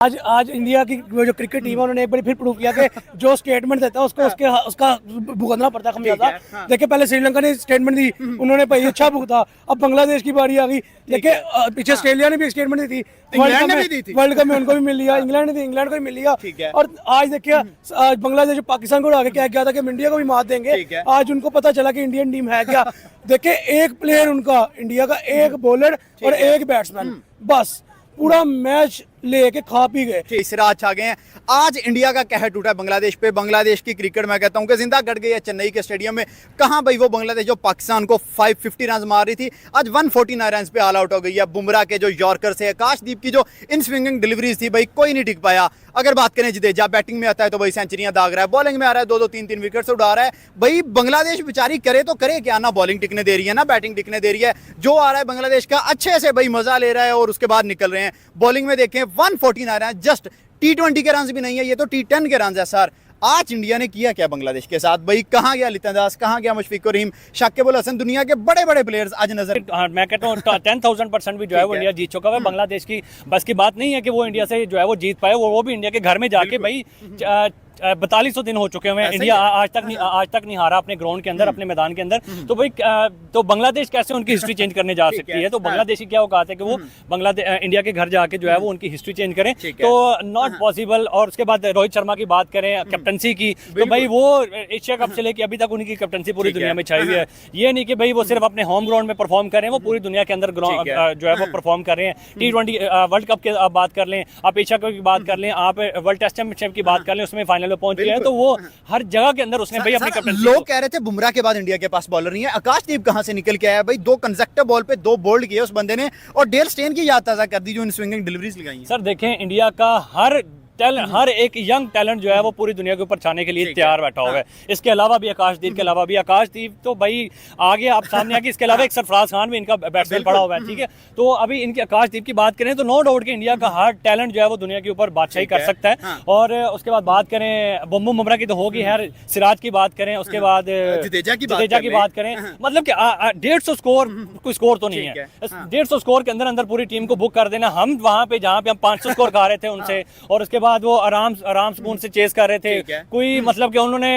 आज आज इंडिया की जो क्रिकेट टीम है उन्होंने एक बार फिर प्रूव किया कि जो स्टेटमेंट देता है उसको उसका भुगतना पड़ता है खमियाजा। देखिए पहले श्रीलंका ने स्टेटमेंट दी, उन्होंने भाई अच्छा भुगता। अब बांग्लादेश की बारी आ गई। देखिए पीछे ऑस्ट्रेलिया ने भी स्टेटमेंट दी थी, वर्ल्ड कप में उनको भी मिल लिया, इंग्लैंड ने दी, इंग्लैंड को भी मिल लिया। और आज देखिए बांग्लादेश पाकिस्तान को आगे क्या गया था कि हम इंडिया को भी मात देंगे। आज उनको पता चला कि इंडियन टीम है क्या। देखिए एक प्लेयर उनका इंडिया का, एक बॉलर और एक बैट्समैन, बस पूरा मैच लेके खा पी गए। इस रात छा गए हैं। आज इंडिया का कहर टूटा है बांग्लादेश पे। बांग्लादेश की क्रिकेट मैं कहता हूं कि जिंदा गड़ गई है चेन्नई के स्टेडियम में। कहां भाई वो बांग्लादेश जो पाकिस्तान को 550 रन मार रही थी, आज 149 रन पे ऑल आउट हो गई है। बुमराह के जो यॉर्कर से, आकाशदीप की जो इन स्विंगिंग डिलीवरीज थी, भाई कोई नहीं टिक पाया। अगर बात करें जडेजा, बैटिंग में आता है तो भाई सेंचुरियां दाग रहा है, बॉलिंग में आ रहा है 2-2 3-3 विकेट उड़ा रहा है। भाई बांग्लादेश बेचारी करे तो करे क्या, ना बॉलिंग टिकने दे रही है ना बैटिंग टिकने दे रही है। जो आ रहा है बांग्लादेश का अच्छे से भाई मजा ले रहा है और उसके बाद निकल रहे हैं। बॉलिंग में देखें 149 रन, जस्ट T20 के रन भी नहीं है, ये तो T10 के रन है सर। आज इंडिया ने किया क्या बांग्लादेश के साथ? भाई कहां गया लितन दास, कहां गया मुशफिकुर रहीम, शाकिब अल हसन, दुनिया के बड़े बड़े प्लेयर्स आज नजर। मैं कहता हूँ 10,000% भी जो है वो इंडिया जीत चुका है। बांग्लादेश की बस की बात नहीं है कि वो इंडिया से जो है वो जीत पाए। वो भी इंडिया के घर में जाके भाई 4200 दिन हो चुके हैं, इंडिया आज तक नहीं हारा अपने ग्राउंड के अंदर, अपने मैदान के अंदर। तो भाई तो बांग्लादेश कैसे उनकी हिस्ट्री चेंज करने जा सकती है? तो बांग्लादेश की क्या औकात है कि वो बांग्लादेश इंडिया के घर जाके जो है वो उनकी हिस्ट्री चेंज करें? तो नॉट पॉसिबल। और उसके बाद रोहित शर्मा की बात करें, कैप्टनसी की, तो भाई वो एशिया कप से लेके अभी तक उनकी कैप्टनसी पूरी दुनिया में छाई हुई है। ये नहीं कि भाई वो सिर्फ अपने होम ग्राउंड में परफॉर्म कर रहे हैं, वो पूरी दुनिया के अंदर जो है वो परफॉर्म कर रहे हैं। T20 वर्ल्ड कप की आप बात कर लें, आप एशिया कप की बात कर लें, आप वर्ल्ड टेस्ट चैंपियनशिप की बात कर लें, उसमें फाइनल में पहुंच गया है। तो वो हर जगह के अंदर उसने भाई अपनी कैप्टनसी। लोग कह रहे थे बुमराह के बाद इंडिया के पास बॉलर नहीं है। आकाशदीप कहां से निकल के आया भाई? 2 कंसेक्टिव बॉल पे 2 बोल्ड किए उस बंदे ने और डेल स्टेन की याद ताजा कर दी जो इन स्विंगिंग डिलीवरीज लगाई हैं। सर देखें इंडिया का हर एक यंग टैलेंट जो है वो पूरी दुनिया के ऊपर छाने के लिए तैयार बैठा हुआ है। इसके अलावा भी आकाशदीप तो भाई आगे आप सामने आके, इसके अलावा एक सरफराज खान भी इनका बैट्समैन पड़ा हुआ है, ठीक है। तो अभी इनके आकाशदीप की बात करें तो नो डाउट कि इंडिया का हर टैलेंट जो है वो दुनिया के ऊपर बादशाही कर सकता है। और उसके बाद बात करें बुमराह की तो होगी, खैर सिराज की बात करें, उसके बाद जडेजा की बात करें, मतलब कि 150 स्कोर कोई स्कोर तो नहीं है। 150 स्कोर के अंदर पूरी टीम को बुक कर देना। हम वहां पे जहां पे हम 500 स्कोर खा रहे थे उनसे, और उसके बाद वो आराम से उनसे चेस कर रहे थे। कोई मतलब कि उन्होंने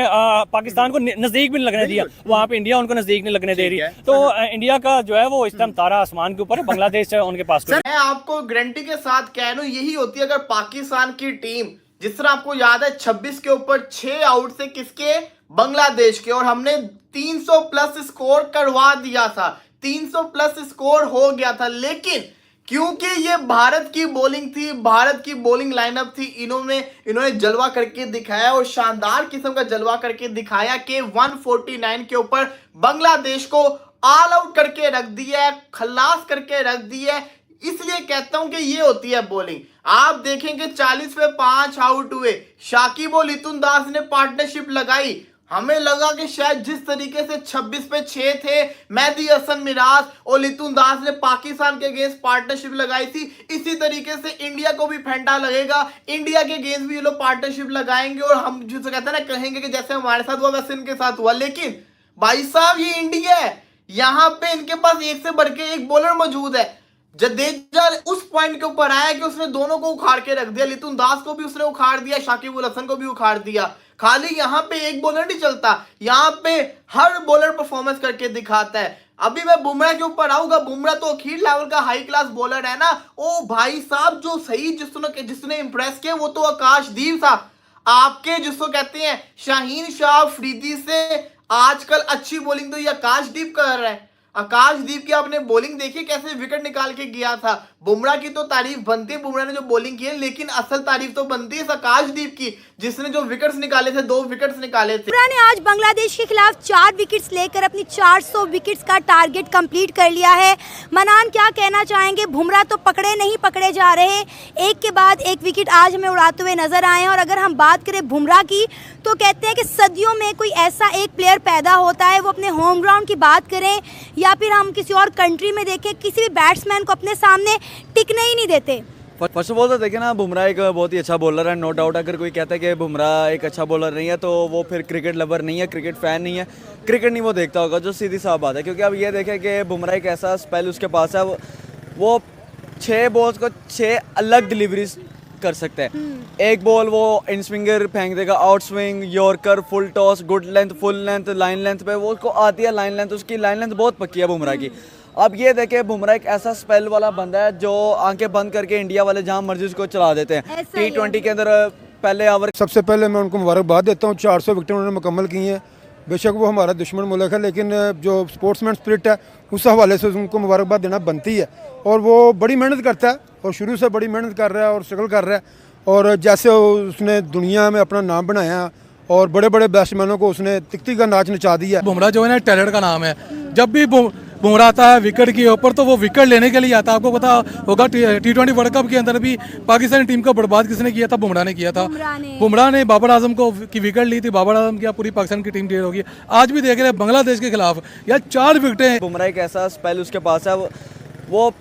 पाकिस्तान को नजदीक भी नहीं लगने दिया, वहां पे इंडिया उनको नजदीक नहीं लगने दे रही। तो इंडिया का जो है वो इस टाइम तारा आसमान के ऊपर है, बांग्लादेश उनके पास। मैं आपको गारंटी के साथ कह रहा हूं, यही होती है अगर पाकिस्तान की टीम, जिस तरह आपको याद है 26 के ऊपर 6 आउट से किसके, बांग्लादेश के, और हमने 300 प्लस स्कोर करवा दिया था, 300 प्लस स्कोर हो गया था। लेकिन क्योंकि ये भारत की बॉलिंग थी, भारत की बॉलिंग लाइनअप थी, इन्होंने जलवा करके दिखाया और शानदार किस्म का जलवा करके दिखाया कि 149 के ऊपर बांग्लादेश को ऑल आउट करके रख दिया है, खल्लास करके रख दिया है। इसलिए कहता हूं कि ये होती है बॉलिंग। आप देखेंगे 40 पे 5 आउट हुए, शाकिब और लितुन दास ने पार्टनरशिप लगाई। हमें लगा कि शायद जिस तरीके से 26 पे 6 थे, मेहदी हसन मिराज और लितुन दास ने पाकिस्तान के अगेंस्ट पार्टनरशिप लगाई थी, इसी तरीके से इंडिया को भी फेंटा लगेगा, इंडिया के अगेंस्ट भी ये लोग पार्टनरशिप लगाएंगे और हम जिसे कहते हैं ना, कहेंगे कि जैसे हमारे साथ हुआ वैसे इनके साथ हुआ। लेकिन भाई साहब ये इंडिया है, यहां पे इनके पास एक से बढ़ के एक बॉलर मौजूद है। जडेजा उस पॉइंट के ऊपर आया कि उसने दोनों को उखाड़ के रख दिया, लितुन दास को भी उसने उखाड़ दिया, शाकिब अल हसन को भी उखाड़ दिया। खाली यहां पे एक बॉलर नहीं चलता, यहां पे हर बॉलर परफॉर्मेंस करके दिखाता है। अभी मैं बुमराह के ऊपर आऊंगा, बुमराह तो अखीर लेवल का हाई क्लास बॉलर है ना। ओ भाई साहब, जो सही जिसने इंप्रेस किया वो तो आकाशदीप था। आपके जिसको कहते हैं शाहीन शाह अफरीदी से आजकल अच्छी बॉलिंग तो ये आकाशदीप कर रहा है। आकाशदीप की आपने बॉलिंग देखी कैसे विकेट निकाल के गया था। बुमराह की तो तारीफ बनती है, बुमराह ने जो बॉलिंग की है, लेकिन असल तारीफ तो बनती है आकाशदीप की, जिसने जो विकेट्स निकाले थे, 2 विकेट्स निकाले थे। बुमराह ने आज बांग्लादेश के खिलाफ 4 विकेट्स लेकर अपनी 400 विकेट्स का टारगेट कंप्लीट कर लिया है। मनान क्या कहना चाहेंगे? बुमराह तो पकड़े नहीं पकड़े जा रहे, एक के बाद एक विकेट आज हमें उड़ाते हुए नजर आए हैं। और अगर हम बात करें बुमराह की, तो कहते हैं कि सदियों में कोई ऐसा एक प्लेयर पैदा होता है, वो अपने होम ग्राउंड की बात करें या फिर हम किसी और कंट्री में देखें, किसी भी बैट्समैन को अपने सामने टिकने ही नहीं देते। फर्स्ट ऑफ ऑल तो देखें ना, बुमराह एक बहुत ही अच्छा बॉलर है, नो डाउट। अगर कोई कहता है कि बुमराह एक अच्छा बॉलर नहीं है तो वो फिर क्रिकेट लवर नहीं है, क्रिकेट फैन नहीं है, क्रिकेट नहीं वो देखता होगा, जो सीधी साफ बात है। क्योंकि अब ये देखें कि बुमराह एक ऐसा स्पेल उसके पास है, वो 6 बॉल्स को 6 अलग डिलीवरीज कर सकते हैं। एक बॉल वो इन स्विंगर फेंक देगा, out swing, yorker, full toss, good length, full length, line length पे वो उसको आती है लाइन लेंथ, उसकी लाइन लेंथ बहुत पक्की है बुमराह की। अब ये देखे बुमराह एक ऐसा स्पेल वाला बंदा है जो आंखें बंद करके इंडिया वाले जहां मर्जी उसको चला देते हैं। ऐसा ही है। T20 के अंदर पहले ओवर सबसे पहले मैं उनको मुबारकबाद देता हूँ, 400 विकेट उन्होंने मुकम्मल की हैं। बेशक वो हमारा दुश्मन मुल्क है, लेकिन जो स्पोर्ट्समैन स्पिरिट है उस हवाले से उनको मुबारकबाद देना बनती है। और वो बड़ी मेहनत करता है और शुरू से बड़ी मेहनत कर रहा है और स्ट्रगल कर रहा है, और जैसे उसने दुनिया में अपना नाम बनाया और बड़े बड़े बैट्समैनों को उसने तिकती का नाच नचा दिया। बुमराह जो है ना टैलेंट का नाम है। जब भी बुमराह आता है विकेट के ऊपर तो वो विकेट लेने के लिए आता है। आपको पता होगा T20 वर्ल्ड कप के अंदर भी पाकिस्तानी टीम का बर्बाद किसने किया था? बुमराह ने किया था। बुमराह ने बाबर आजम को की विकेट ली थी, बाबर आजम की पूरी पाकिस्तान की टीम क्लियर होगी। आज भी देख रहे हैं बांग्लादेश के खिलाफ यार 4 विकेटें। बुमराह एक ऐसा स्पेल उसके पास है, वो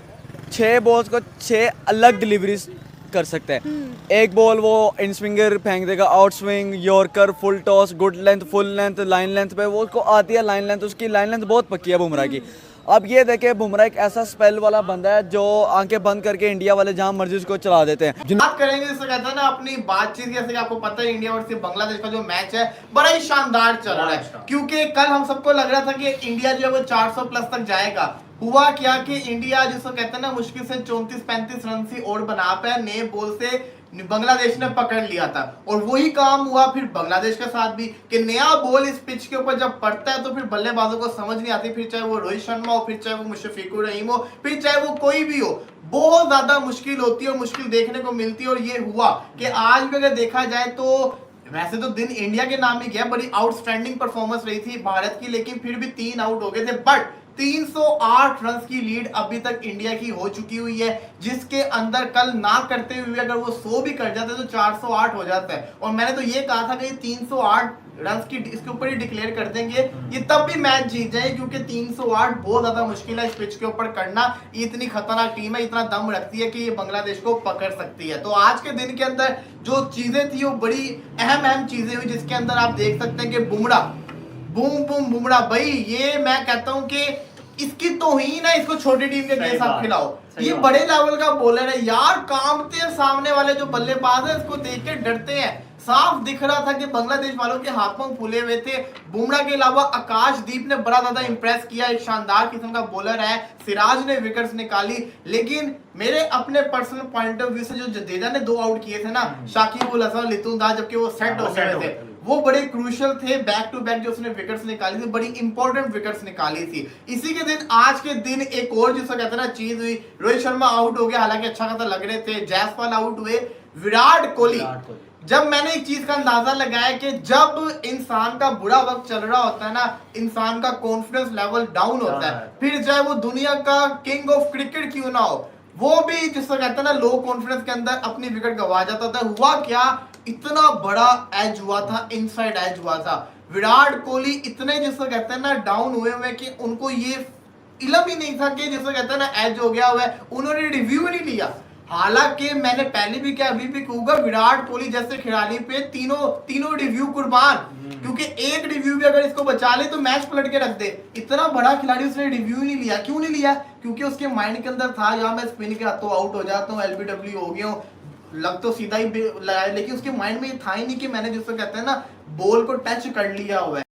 6 बॉल्स को 6 अलग डिलीवरीज कर सकते हैं। एक बॉल वो इन स्विंगर फेंक देगा, out swing, yorker, full toss, good length, full length, line length पे वो उसको आती है लाइन लेंथ, उसकी लाइन लेंथ बहुत पक्की है बुमराह की। अब ये देखे बुमराह एक ऐसा स्पेल वाला बंदा है जो आंखें बंद करके इंडिया वाले जहां मर्जी उसको चला देते हैं। बात करेंगे जैसे कहते हैं ना अपनी बातचीत, जैसे कि आपको पता है इंडिया वर्सेस बांग्लादेश का जो मैच है बड़ा ही शानदार चल रहा है, क्योंकि कल हम सबको लग रहा था कि इंडिया जो है वो 400 प्लस तक जाएगा। हुआ क्या कि इंडिया जिसको कहते हैं ना मुश्किल से 34-35 रन से और बना पाया, नए बॉल से बांग्लादेश ने पकड़ लिया था। और वही काम हुआ फिर बांग्लादेश के साथ भी कि नया बॉल इस पिच के ऊपर जब पड़ता है तो फिर बल्लेबाजों को समझ नहीं आती, फिर चाहे वो रोहित शर्मा हो, फिर चाहे वो मुशफिकुर रहीम हो, फिर चाहे वो कोई भी हो, बहुत ज्यादा मुश्किल होती है और मुश्किल देखने को मिलती है। और ये हुआ कि आज भी अगर देखा जाए तो वैसे तो दिन इंडिया के नाम ही गया, बड़ी आउटस्टैंडिंग परफॉर्मेंस रही थी भारत की, लेकिन फिर भी 3 आउट हो गए थे। बट 308 रन की लीड अभी तक इंडिया की हो चुकी हुई है, जिसके अंदर कल ना करते हुए अगर वो 100 भी कर जाते तो 408 हो जाता है। और मैंने तो ये कहा था कि 308 रन की इसके ऊपर ही डिक्लेयर कर देंगे, ये तब भी मैच जीत जाए, क्योंकि 308 बहुत ज्यादा मुश्किल है इस पिच के ऊपर करना। ये इतनी खतरनाक टीम है, इतना दम रखती है कि ये बांग्लादेश को पकड़ सकती है। तो आज के दिन के अंदर जो चीजें थी वो बड़ी अहम चीजें हुई, जिसके अंदर आप देख सकते हैं कि बुमराह बूम बूम बुमराह भाई, ये मैं कहता हूं कि इसकी तौहीन है, इसको छोटी टीम के केस आप खिलाओ। ये बड़े लेवल का बॉलर है यार, कांपते हैं सामने वाले जो बल्लेबाज है, इसको देख के डरते हैं। साफ दिख रहा था कि बांग्लादेश वालों के हाथ पांव फूले हुए थे। बुमराह के अलावा आकाशदीप ने बड़ा ज्यादा इंप्रेस किया, एक शानदार किस्म का बॉलर है। सिराज ने विकेट्स निकाली, लेकिन मेरे अपने पर्सनल पॉइंट ऑफ व्यू से जो जडेजा ने 2 आउट किए थे ना, शाकिब उल हसन, लितुन दास, जबकि वो सेट हो गए थे, वो बड़े क्रूशियल थे। बैक टू बैक जो उसने विकेट्स निकाली थी, बड़ी इंपॉर्टेंट विकेट्स निकाली थी। इसी के दिन आज के दिन एक और जिसको कहते हैं ना चीज हुई, रोहित शर्मा आउट हो गया, हालांकि अच्छा खासा लग रहे थे। जायसवाल आउट हुए, विराट कोहली। जब मैंने एक चीज का अंदाजा लगाया कि जब इंसान का बुरा वक्त चल रहा होता है ना, इंसान का कॉन्फिडेंस लेवल डाउन होता है, फिर चाहे वो दुनिया का किंग ऑफ क्रिकेट क्यों ना हो, वो भी जिसको कहते हैं ना लो कॉन्फिडेंस के अंदर अपनी विकेट गंवा जाता था। हुआ क्या, इतना बड़ा एज हुआ था, इनसाइड एज हुआ था। विराट कोहली इतने जिसको कहते हैं ना डाउन हुए कि उनको ये इल्म ही नहीं था कि जिसको कहते हैं ना एज हो गया हुआ है, उन्होंने रिव्यू नहीं लिया। हालांकि मैंने पहले भी क्या अभी भी कहूंगा, विराट कोहली जैसे खिलाड़ी पे तीनों रिव्यू कुर्बान, क्योंकि एक रिव्यू भी अगर इसको बचा ले तो मैच पलट के रख दे। इतना बड़ा खिलाड़ी उसने रिव्यू नहीं लिया। क्यों नहीं लिया? क्योंकि उसके माइंड के अंदर था यार मैं स्पिन के हाथों आउट हो जाता हूँ, LBW हो गया हूँ, लग तो सीधा ही लगाया, लेकिन उसके माइंड में ये था ही नहीं कि मैंने जिसको कहते हैं ना बॉल को टच कर लिया हुआ है।